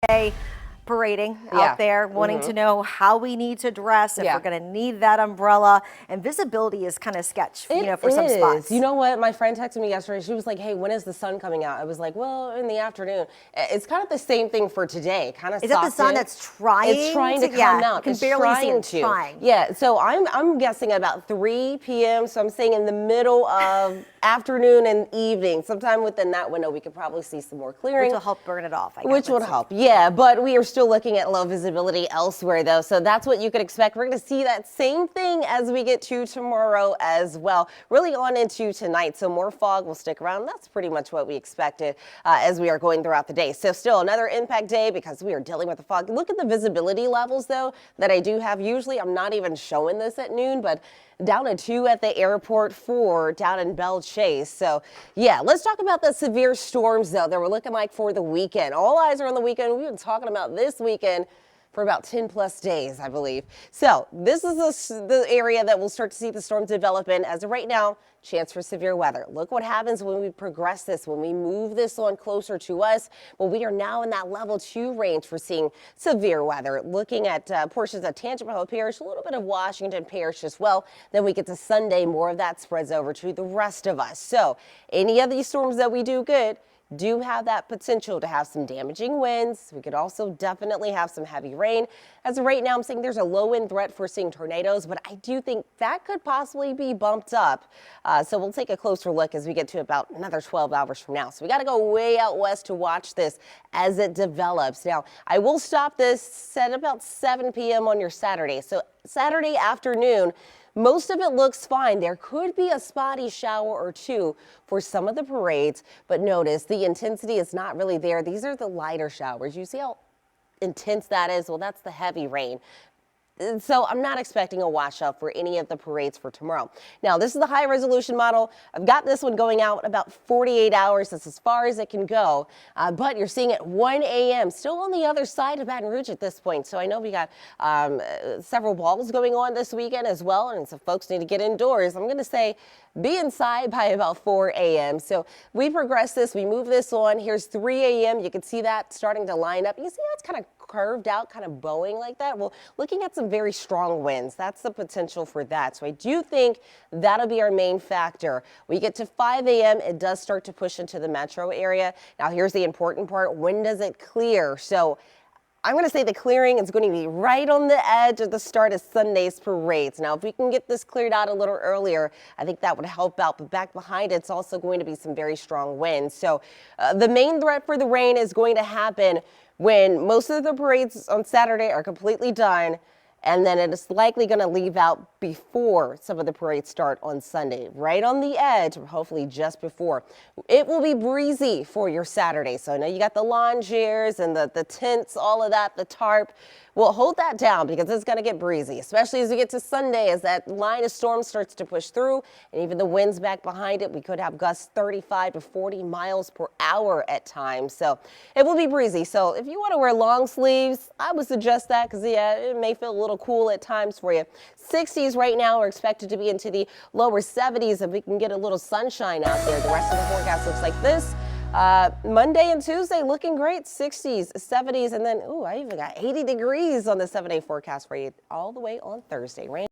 day parading out there, wanting to know how we need to dress, if we're going to need that umbrella, and visibility is kind of sketch, for some spots. You know what? My friend texted me yesterday. She was like, "Hey, when is the sun coming out?" I was like, "Well, in the afternoon." It's kind of the same thing for today. Kind of. Is that the sun that's trying? It's trying to come out. You can barely see it trying. Yeah. So I'm guessing about 3 p.m. So I'm saying in the middle of afternoon and evening, sometime within that window, we could probably see some more clearing. Which will help burn it off, I guess. Which would help, yeah. But we are still looking at low visibility elsewhere, though. So that's what you could expect. We're going to see that same thing as we get to tomorrow as well. Really on into tonight. So more fog will stick around. That's pretty much what we expected as we are going throughout the day. So still another impact day because we are dealing with the fog. Look at the visibility levels, though, that I do have. Usually I'm not even showing this at noon, but down to 2 at the airport, 4 down in Belle Chase. So yeah, let's talk about the severe storms though that we're looking like for the weekend. All eyes are on the weekend. We've been talking about this weekend for about 10 plus days, I believe. So this is the area that we'll start to see the storms develop in. As of right now, chance for severe weather. Look what happens when we progress this, when we move this on closer to us. Well, we are now in that level 2 range for seeing severe weather. Looking at portions of Tangipahoa Parish, a little bit of Washington Parish as well. Then we get to Sunday, more of that spreads over to the rest of us. So any of these storms that we do good do have that potential to have some damaging winds. We could also definitely have some heavy rain. As of right now, I'm saying there's a low wind threat for seeing tornadoes, but I do think that could possibly be bumped up. So we'll take a closer look as we get to about another 12 hours from now. So we got to go way out west to watch this as it develops. Now, I will stop this at about 7 p.m. on your Saturday. So Saturday afternoon, most of it looks fine. There could be a spotty shower or two for some of the parades, but notice the intensity is not really there. These are the lighter showers. You see how intense that is? Well, that's the heavy rain. So I'm not expecting a washout for any of the parades for tomorrow. Now, this is the high resolution model. I've got this one going out about 48 hours. That's as far as it can go. But you're seeing it 1 a.m. still on the other side of Baton Rouge at this point. So I know we got several balls going on this weekend as well. And so folks need to get indoors. I'm going to say be inside by about 4 a.m. So we progress this. We move this on. Here's 3 a.m. You can see that starting to line up. You see how it's kind of curved out, kind of bowing like that? Well, looking at some very strong winds, that's the potential for that. So I do think that'll be our main factor. We get to 5 a.m. It does start to push into the metro area. Now here's the important part. When does it clear? So I'm going to say the clearing is going to be right on the edge of the start of Sunday's parades. Now, if we can get this cleared out a little earlier, I think that would help out. But back behind it's also going to be some very strong winds. So the main threat for the rain is going to happen when most of the parades on Saturday are completely done, and then it is likely going to leave out before some of the parades start on Sunday, right on the edge, or hopefully just before. It will be breezy for your Saturday. So I know you got the lawn chairs and the tents, all of that, the tarp. Well, hold that down because it's going to get breezy, especially as we get to Sunday, as that line of storm starts to push through and even the winds back behind it. We could have gusts 35 to 40 miles per hour at times. So it will be breezy. So if you want to wear long sleeves, I would suggest that because, yeah, it may feel a little cool at times for you. 60s right now are expected to be into the lower 70s if we can get a little sunshine out there. The rest of the forecast looks like this. Monday and Tuesday looking great, 60s, 70s, and then, I even got 80 degrees on the 7-day forecast for you all the way on Thursday. Rain